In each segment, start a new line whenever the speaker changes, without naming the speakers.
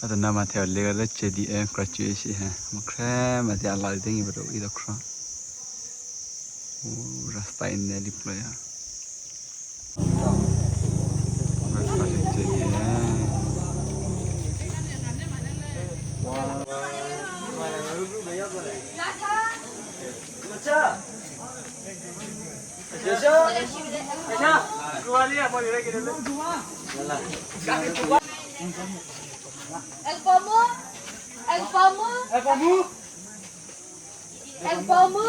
Ada nama theo lega JDM graduation ha. Makre mati Allah dengi baru itu kran. Rasta ini diploy ya.
El pomo. El pomo. El pomo. El pomo.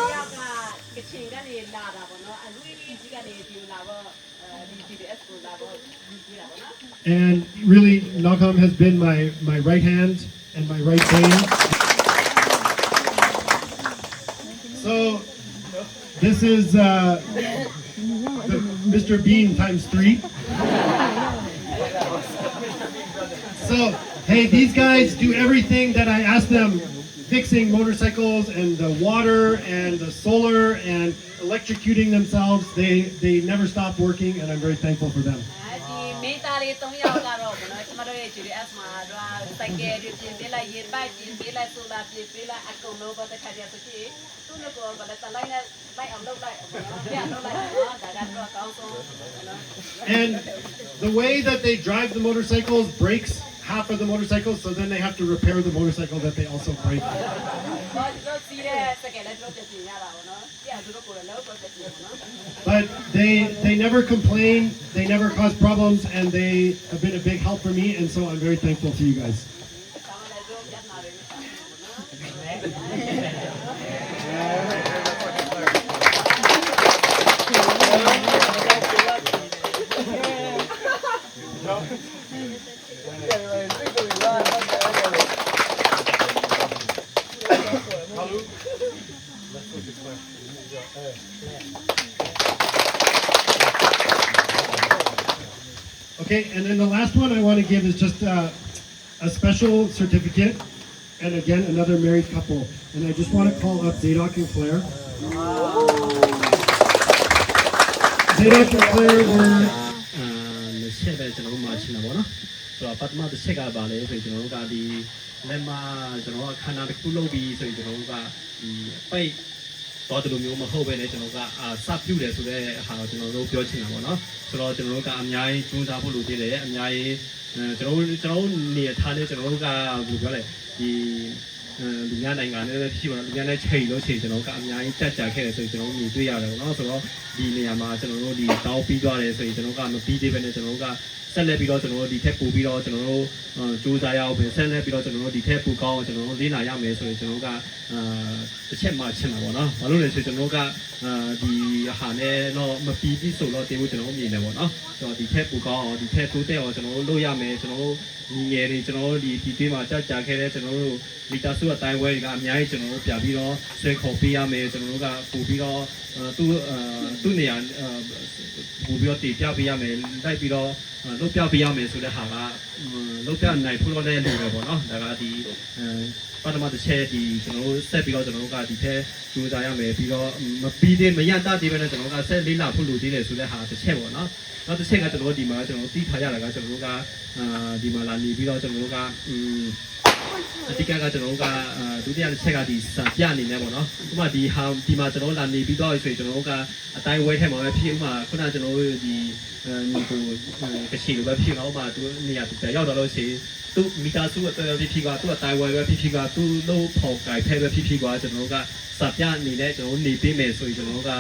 And really, Nagam has been my right hand and my right brain. So, this is Mr. Bean times 3. So, hey, these guys do everything that I ask them, fixing motorcycles and the water and the solar and electrocuting themselves. They never stop working, and I'm very thankful for them. And the way that they drive the motorcycles breaks half of the motorcycles, so then they have to repair the motorcycle that they also break. But they never complain, they never cause problems, and they have been a big help for me, and so I'm very thankful to you guys. Okay, and then the last one I want to give is just a special certificate, and again, another married couple. And I just want to call up Zadok and Claire. Zadok and Claire were...ဆက်လက်ပြီးတော့ကျွန်တော်တို့ဒီထက်ပိုပြီးတော့ကျွန်တော်တို့စူးစမ်းရအောင်ပဲဆက်လက်ပြီးတော့ကျွန်တော်တို့ဒီထက်ပိုကောင်းအောင်ကျွန်တော်တို့လေ့လာရမယ်ဆိုရင်ကျွန်တော်တို့ကတစ်ချက်မှချက်မှာပေါ့နော်ဘာလို့လဲဆိုကျွန်တော်တို့ကဒီဟာနဲ့တော့မပြီးပြီဆိုတော့တင်ဖို့ကျွန်တော်တို့မြင်တယ်ပေါ့နော်ဆိုတော့ဒီထက်ပိုကောင်းအောင်ဒီထက်တိုးတက်အောင်ကျွန်တော်တို့လုပ်ရမယ်ကျွန်တော်တို့ညီငယ်တွေကျွန်တော်တို့ဒီတွေးမှာကြာခဲ့တဲ့ကျွန်တော်တို့မီတာစုအတိုင်းဝဲတွေကအများကြီးကျွန်တော်တို့ပြပြီးတော့ဆွဲခေါ်ပေးရမယ်ကျွန်တော်တို့ကပို့ပြီးတော့သူ့နေရာပို့ပြီးတော့တည်ပြပေးရမယ်လိုက်ပြီးတော့လုပ်ပြပေးရမယ်ဆိုတဲ့ဟာကလုပ်ပြနိုင်ဖို့လည်းလိုတယ်ပေါ့နော်ဒါကဒီပထမတစ်ချက်ဒီကျွန်တော်တို့ဆက်ပြီးတော့ကျွန်တော်တို့ကဒီထက်ကြိုးစားရမယ်ပြီးတော့မပြီးသေးမရတတ်သေးပဲနဲ့ကျွန်တော်တို့ကဆက်လေးလာဖို့လိုသေးတယ်ဆိုတဲ့ဟာတစ်ချက်ပေါ့နော်နောက်တစ်ချက်ကကျွန်တော်တို့ဒီမှာကျွန်တော်တို့သိထားရတာကကျွန်တော်တို့ကဒီမှာလာနေပြီးတော့ကျွန်တော်တို့ကအတိကကကျွန်တော်တို့ကဒုတိယတစ်ချက်ကဒီစာပြအနေနဲ့ပေါ့နော်ဥပမာဒီမှာကျွန်တော်လာနေပြီးတော့ဆိုရင်ကျွန်တော်တို့ကအတိုင်းဝဲထဲမှာပဲဖြစ်ဥပမာခုနကျွန်တော်တို့ဒီညီကိုကချီလိုပဲဖြစ်တော့ဥပမာသူနေရာတူတယ်ရောက်တော့လို့ရှိရင်သူမီတာစုအတွက်ဖြစ်ကသူအတိုင်းဝဲပဲဖြစ်ကသူလို့ပေါ်ကြိုက်ဖဲပဲဖြစ်ကကျွန်တော်တို့ကစာပြအနေနဲ့ကျွန်တော်နေပေးမယ်ဆိုရင်ကျွန်တော်တို့က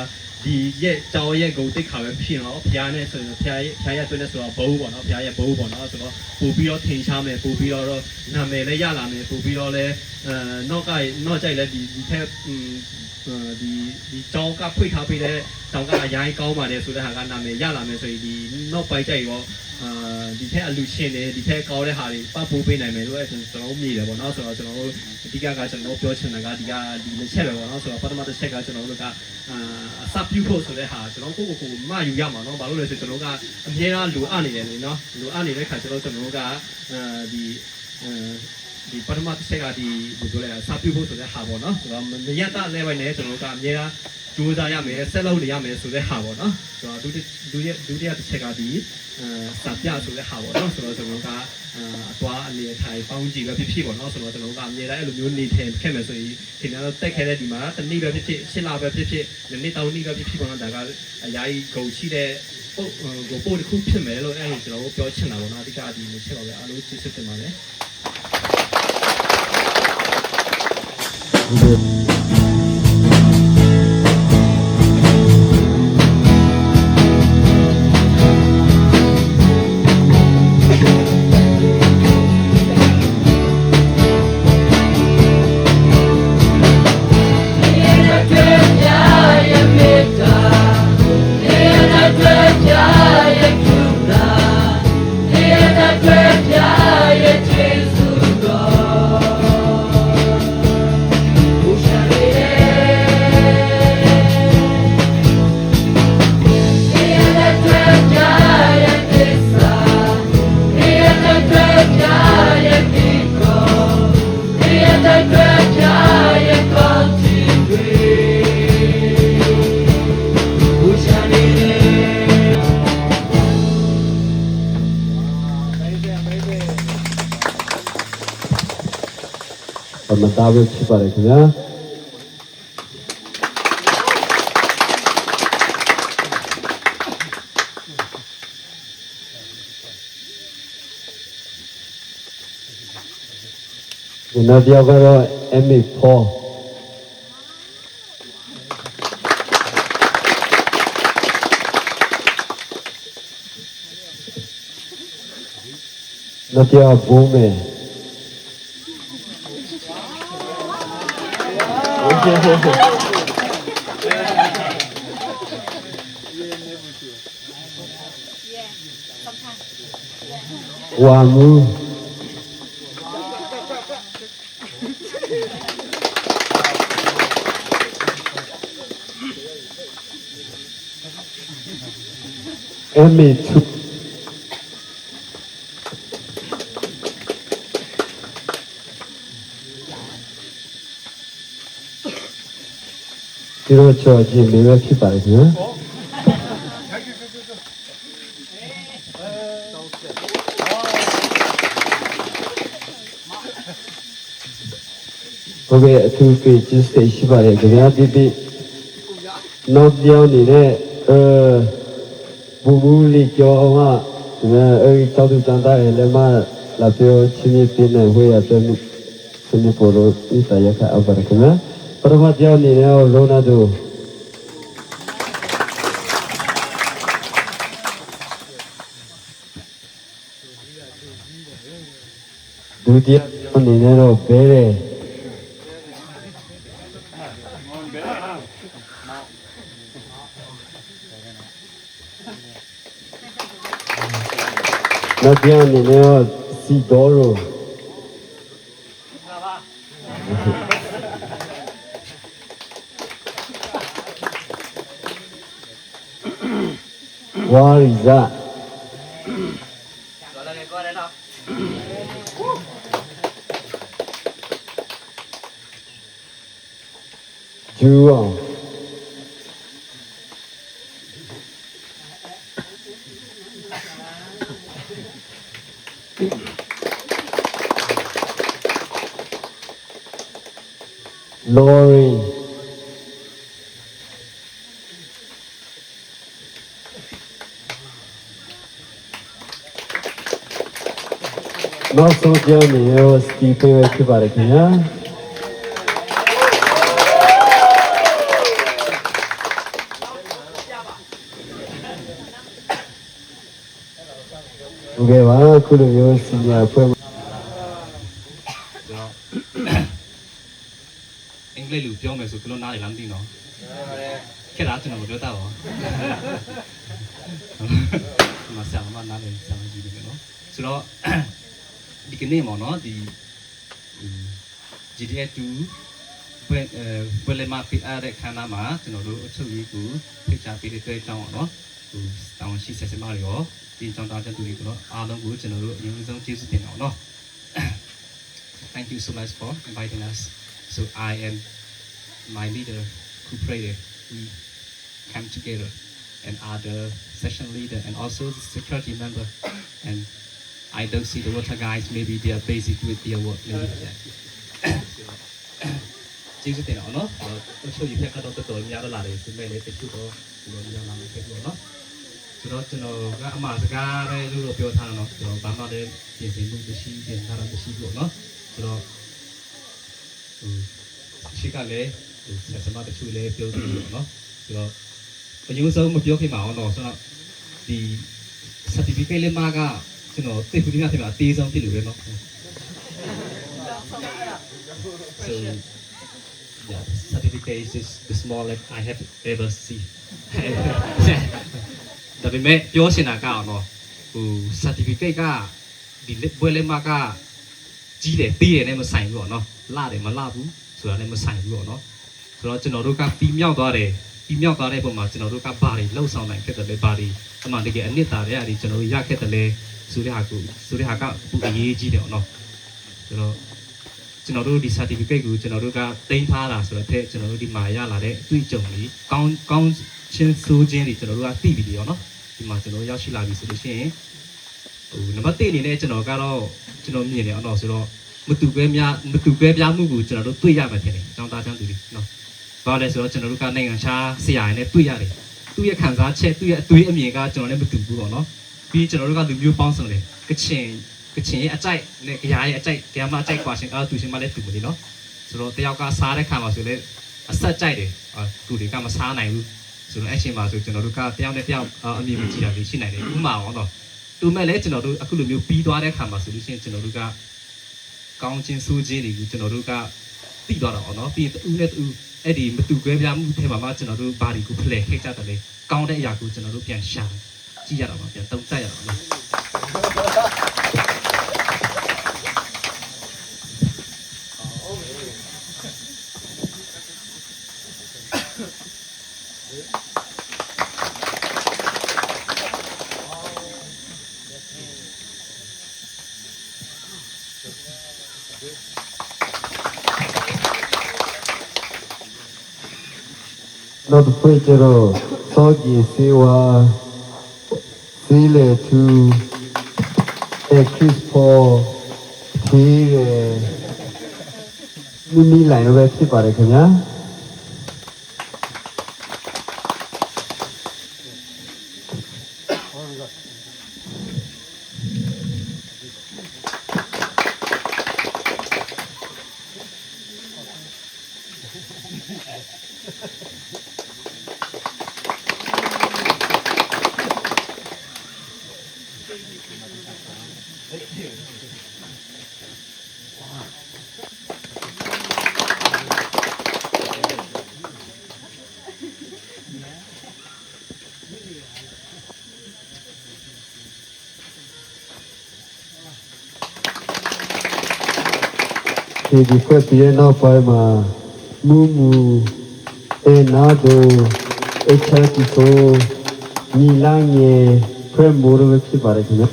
ဒီရဲ့ကြောင်ရဲ့ဂုံတိတ်ခါပဲဖြစ်တော့ဖျားနဲ့ဆိုရင်ဖျားရဲ့ဆွဲနဲ့ဆိုတော့ဘုံပေါ့နော်ဖျားရဲ့ဘုံပေါ့နော်ဆိုတော့ပို့ပြီးတော့ထင်ရှားမယ်ပို့ပြီးတော့နာမည်လည်းရလာမယ်ပို့ပြီးတော့လည်းနောက်ကြိုက်လည်းဒီထက်ဒီကြောင်ကဖွင့်ထားပေးတဲ့ကြောင်ကအရင်ကောင်းပါတယ်ဆိုတဲ့ဟာကနာမည်ရလာမယ်ဆိုရင်ဒီနောက်ပိုင်းကြိုက်ရောဒီထက်အလူရှင်တွေဒီထက်ကောင်းတဲ့ဟာတွေပတ်ပိုးပေးနိုင်မယ်လို့ကျွန်တော်တို့မြည်တယ်ပေါ့နော်ဆိုတော့ကျွန်တော်တို့အဓိကကကျွန်တော်ပြောချင်တာကဒီလက်ချက်ပဲပေါ့နော်ဆိုတော့ပထမတစ်ချက်ကကျွန်တော်တို့ကအစပြုဖို့ဆိုတဲ့ဟာကျွန်တော်ကိုမယူရမှာနော်ဘာလို့လဲဆိုကျွန်တော်ကအများအားလိုအပ်နေတယ်လေနော်လိုအပ်နေတဲ့ခါကျွန်တော်တို့ကဒီ ဒီပထမတစ်ချက်ကဒီဘယ်လိုလဲစာပြုဖို့ဆိုတဲ့ဟာပေါ့နော်ဆိုတော့မရတလည်းပဲနဲ့ကျွန်တော်ကအများအားကြိုးစားရမယ်ဆက်လုပ်နေရမယ်ဆိုတဲ့ဟာပေါ့နော်ဆိုတော့ဒုတိယတစ်ချက်ကဒီစာပြဆိုတဲ့ဟာပေါ့နော်ဆိုတော့ကျွန်တော်ကအသွားအနေထိုင်ပေါင်းကြည့်ပဲဖြစ်ပေါ့နော်ဆိုတော့ကျွန်တော်ကအများအားအဲ့လိုမျိုးနေထိုင်ခဲ့မယ်ဆိုရင်ဒီတော့တက်ခဲ့တဲ့ဒီမှာတနည်းပဲဖြစ်ရှင်းလာပဲဖြစ်နေ့တောင်းနေ့ပဲဖြစ်ပေါ့နော်ဒါကအရာကြီးဂုံရှိတဲ့ပို့တစ်ခုဖြစ်မယ်လို့အဲ့လိုကျွန်တော်ပြောချင်တာပေါ့နော်အဓိကဒီလိုချက်ပါပဲအားလုံးကျေးဇူးတင်ပါတယ်
မသားပဲဖြစ်ပါတယ်ခင်ဗျာဒီနောက်တစ်ယောက်ကတော့ MA4 နောက်တစ်ယောက်ဘုံမယ် ဝါမူအမေသူ ဒီလိုချောချင်းလေးပဲဖြစ်ပါတယ်ခင်ဗျာဟုတ်ကဲ့အထူးပေးကျေးဇူးရှိပါတယ်ခင်ဗျာဒီနောက်ပြောင်းနေတဲ့ဘူလီကျော်ကအဲဒီတောက်တူတန်တာရဲ့လက်မလာပြောချင်းပြင်းနေဝေးရပြမှုစနေပေါ်လို့ဤတရားကအဘရခင်ဗျာပရမတ်ကျောင်းနေတဲ့လောနာတို့ဒုတိယအနေနဲ့တော့ဘဲတယ်နောက်ပြန်အနေနဲ့တော့စီတော်ရိုဝါရီဇာဂျူအောင်လော်ရီနောက်ဆုံးပြောနေရောစတီးပေးဖြစ်ပါတယ်ခင်ဗျာဟုတ်ကဲ့ပါခုလိုမျိုးစီနီယာဖွဲ့
အင်္ဂလိပ်လိုပြောမယ်ဆိုဘယ်လိုနားလည်လားမသိတော့ခက်တာကျွန်တော်မပြောတတ်ပါဘူးမဆရာမနားလည်ဆရာမကြီးတယ်နော်ဆိုတော့ဒီကနေ့ပေါ့နော်ဒီ GTA2 ဘယ်လေမဖိအားတဲ့ခန္ဓာမှာကျွန်တော်တို့အချုပ်ကြီးကိုဖိချပေးတဲ့အတွက်ကြောင့်ပေါ့နော်ဟိုတောင်းရှိဆက်စမတွေရောဒီကြောင့်တာတဲ့သူတွေကတော့အားလုံးကိုကျွန်တော်တို့အရင်ဆုံးကျေးဇူးတင်အောင်နော် thank you so much for inviting us. So I and my leader, who prayed, we came together, and other session leader and also the security member. And I don't see the water guys. Maybe they are basic with their work. Maybe. Chính cái đó nó, tôi show you cái đó tôi nhớ đó là để chúng mình lấy cái chút đó, chúng mình làm cái đó nó. Chúng nó chúng nó cái mà cái này lúc biểu thang nó, chúng nó bán nó để tiền tiền luôn để xí tiền ra làm để xí luôn nó. Chúng nó xí cái này, sẽ xem mà để chui lấy biểu tiền nó. Chúng nó có những số một biểu khi mà nó chúng nó thì certificate lên mà cái chúng nó tiếp tục đi thì mà tiền xong thì lừa nó. So yeah, certificate is the smallest I have ever seen. ဒါပေမဲ့ပြောချင်တာကတော့ဟို certificate ကဒီဘွဲလေးမှာကကြီးတယ်ပြီးတယ်နဲ့မဆိုင်ဘူးပေါ့နော်လာတယ်မလာဘူးဆိုတာလည်းမဆိုင်ဘူးပေါ့နော်ဆိုတော့ကျွန်တော်တို့ကပြီးမြောက်သွားတဲ့ပုံမှာကျွန်တော်တို့ကဘာတွေလှုပ်ဆောင်နိုင်ခဲ့တယ်လဲဘာတွေအမှန်တကယ်အနှစ်သာရအရာတွေကျွန်တော်တို့ရခဲ့တယ်လဲဆိုတဲ့ဟာကပူအရေးကြီးတယ်ပေါ့နော်ဆိုတော့ကျွန်တော်တို့ဒီ certificate ကိုကျွန်တော်တို့ကတင်ထားတာဆိုတော့တဲ့ကျွန်တော်တို့ဒီမှာရလာတဲ့အတွေ့အကြုံတွေကောင်းချင်းဆိုးချင်းတွေကျွန်တော်တို့ကသိပြီရောနော်ဒီမှာကျွန်တော်ရောက်ရှိလာပြီဆိုလို့ရှိရင်ဟိုနံပါတ်1အနေနဲ့ကျွန်တော်ကတော့ကျွန်တော်မြင်နေအောင်တော့ဆိုတော့မတူကွဲပြားမှုကိုကျွန်တော်တို့တွေ့ရမှာဖြစ်တယ်အကြောင်းသားချမ်းသူတွေနော်ဘာလဲဆိုတော့ကျွန်တော်တို့ကနိုင်ငံခြားဆရာရည်နဲ့တွေ့ရတယ်သူ့ရဲ့ခံစားချက်သူ့ရဲ့အတွေးအမြင်ကကျွန်တော်လည်းမတူဘူးပေါ့နော်ပြီးကျွန်တော်တို့ကလူမျိုးပေါင်းစုံတယ်ကချင်ရဲ့အကြိုက်နဲ့ကြရားရဲ့အကြိုက်ကြရားမအကြိုက်ကွာရှင်သူရှင်မလည်းတူမလို့နော်ဆိုတော့တယောက်ကစားတဲ့ခါမှာဆိုလေအဆက်ကြိုက်တယ်သူတွေကမစားနိုင်ဘူးဆိုတော့အချိန်မှာဆိုကျွန်တော်တို့ကတယောက်နဲ့တယောက်အမြင်မကြည့်တာလေးရှိနိုင်တယ်ဥမာအောင်တော့တူမဲ့လဲကျွန်တော်တို့အခုလိုမျိုးပြီးသွားတဲ့ခါမှာဆိုလို့ရှိရင်ကျွန်တော်တို့ကကောင်းချင်းဆိုးချင်းတွေကိုကျွန်တော်တို့ကသိသွားတော့နော်ပြီးတူနဲ့တူအဲ့ဒီမတူကွဲပြားမှုထဲမှာမှကျွန်တော်တို့ဘာတွေကိုဖလှယ်ခဲ့ကြတယ်လေကောင်းတဲ့အရာကိုကျွန်တော်တို့ပြန်ရှာကြည့်ရတော့ပြန်သုံးသပ်ရတော့နော်
Not free to Sogi Siwa Sile to a crispo tea Mimi line of Pepsi Parakanya. Thì quay phía nó phải mà mu nado chơi cái số ni lang ye quay mua được cái gì vậy nhá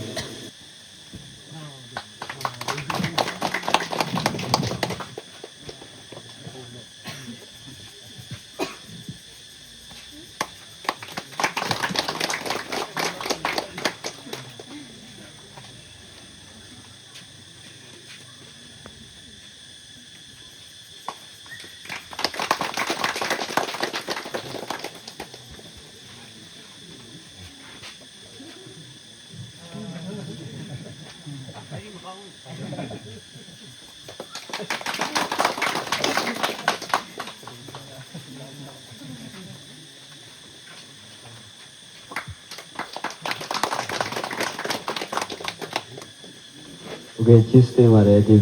Okay, just stay mà để đi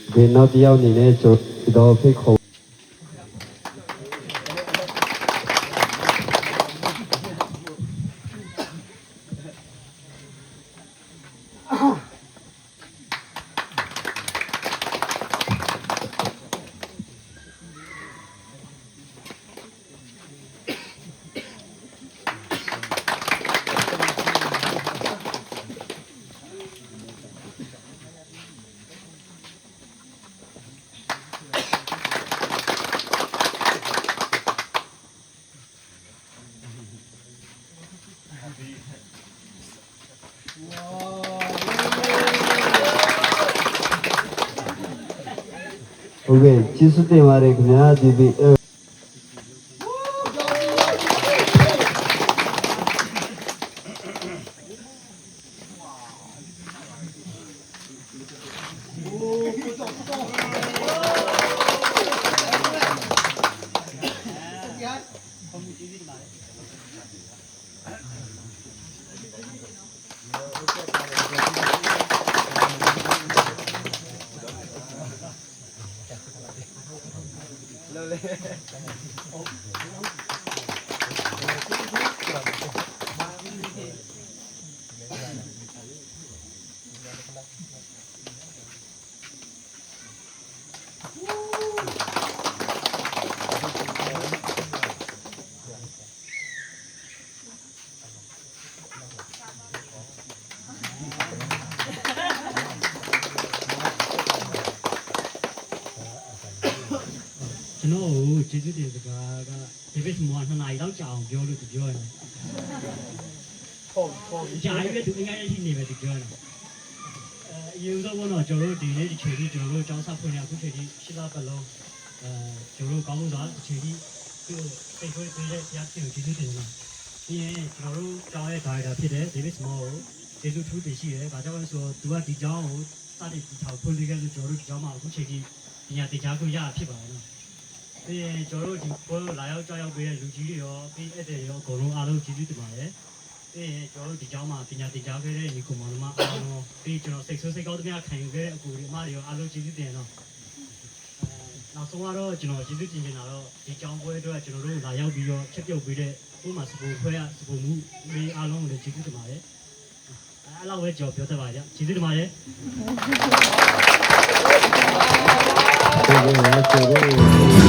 vì nó tiêu thì nên cho đó phải khổ ဟုတ်ကဲ့ကျေးဇူးတင်ပါတယ်ခင်ဗျာဒီဒီ
ကျွန်တော်ကိုကျေးဇူးတင်စကားကဒီဘက်မှာ2နာရီလောက်ကြာအောင်ပြောလို့သူပြောရတယ်။ဟုတ်ကြာရွေးသူအင်္ဂါရက်ရှိနေပဲသူပြောတယ်။အရင်တော့ကျွန်တော်တို့ဒီနေ့ဒီချိန်ကြီးကျွန်တော်တို့ကျောင်းဆက်ဖွင့်ရအခုချိန်ကြီးရှစ်လပတ်လုံးကျွန်တော်တို့ကောင်းလို့သာအချိန်ကြီးသူစိတ်ခွဲပေးတဲ့တရားဖြစ်ကိုကျေးဇူးတင်ပါ။ပြီးရင်ကျွန်တော်တို့ကျောင်းရဲ့ဒါရိုက်တာဖြစ်တဲ့ David Small ကိုကျေးဇူးထူးတင်ရှိတယ်။ဒါကြောင့်လဲဆိုတော့သူကဒီကျောင်းကိုစတင်တည်ထောင်ဖွင့်ပေးခဲ့လို့ကျွန်တော်တို့ဒီကျောင်းမှာအခုချိန်ကြီးပညာသင်ကြားခွင့်ရဖြစ်ပါတယ်နော်။ပြီးရင်ကျွန်တော်တို့ဒီပွဲကိုလာရောက်ကြောက်ရောက်ပေးတဲ့လူကြီးတွေရောပြီးဧည့်သည်ရောအကုန်လုံးအားလုံးကျေးဇူးတင်ပါတယ်။ပြီးရင်ကျွန်တော်တို့ဒီကျောင်းမှာပညာသင်ကြားခဲ့တဲ့ညီကောင်မတို့အားလုံးပြီးကျွန်တော်စိတ်ဆိုးစိတ်ကောင်းသမျှခံယူခဲ့တဲ့အကူတွေအမတွေရောအားလုံးကျေးဇူးတင်တော့နောက်ဆုံးကတော့ကျွန်တော်ကျေးဇူးတင်နေတာတော့ဒီကျောင်းပွဲအတွက်ကျွန်တော်တို့လာရောက်ပြီးတော့ချက်ပြုတ်ပေးတဲ့ဥပမာစပူဖွဲရစပူမှုတွေအားလုံးကိုလည်းကျေးဇူးတင်ပါတယ်။အဲ့လောက်ပဲကျွန်တော်ပြောတတ်ပါကြ။ကျေးဇူးတင်ပါတယ်။
ဟုတ်ကဲ့ပါကျေးဇူး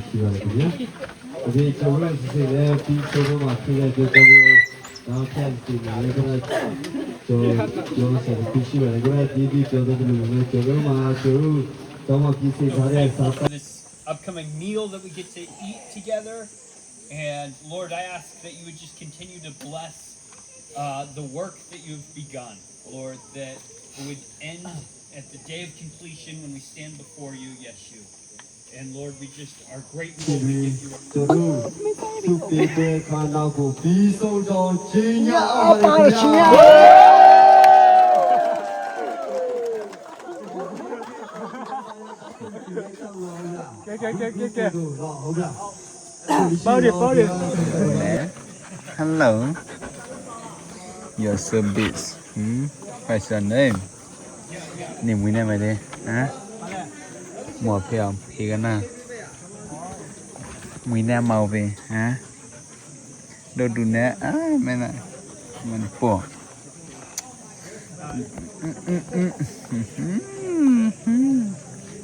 ရှိပါတယ်ခင်ဗျာဒီကျွန်တော်တို့စီစဉ်တဲ့ပြီးဆိုတော့မှဖြစ်တဲ့ကျွန်တော်တို့တော့ပြန်ပြီးလည်းကတော့ကျွန်တော်ဆက်ပြီးရှိပါတယ်ကြဒီကျွန်တော်တို့လည်းကျွန်တော်မှဆိုတော့မှပြည်စီထားတဲ့စာ
this upcoming meal that we get to eat together. And Lord, I ask that you would just continue to bless the work that you've begun. Lord, that it would end at the day of completion when we stand before you, Yeshua. And Lord, we just are grateful to give you a
ကျွန်တော်သူပြေတဲ့ခါနောက်ကိုပြီးဆုံးတော့ခြင်းရအောင်ပါခင်ဗျာကဲဟုတ်ကဲ့ပေါ့
Hello. Your service. What's your name? Name we name it. Huh? More film. Here na. We name mau về. Hả? Đâu đủ nè. Man à. Man po.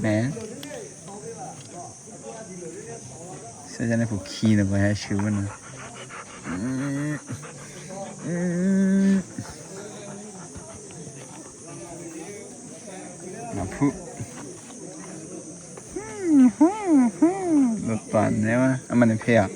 Nè. Sao cho nên phụ khí nó phải chịu nữa. Mà phụ. Một tuần đấy mà. Anh mình phải à?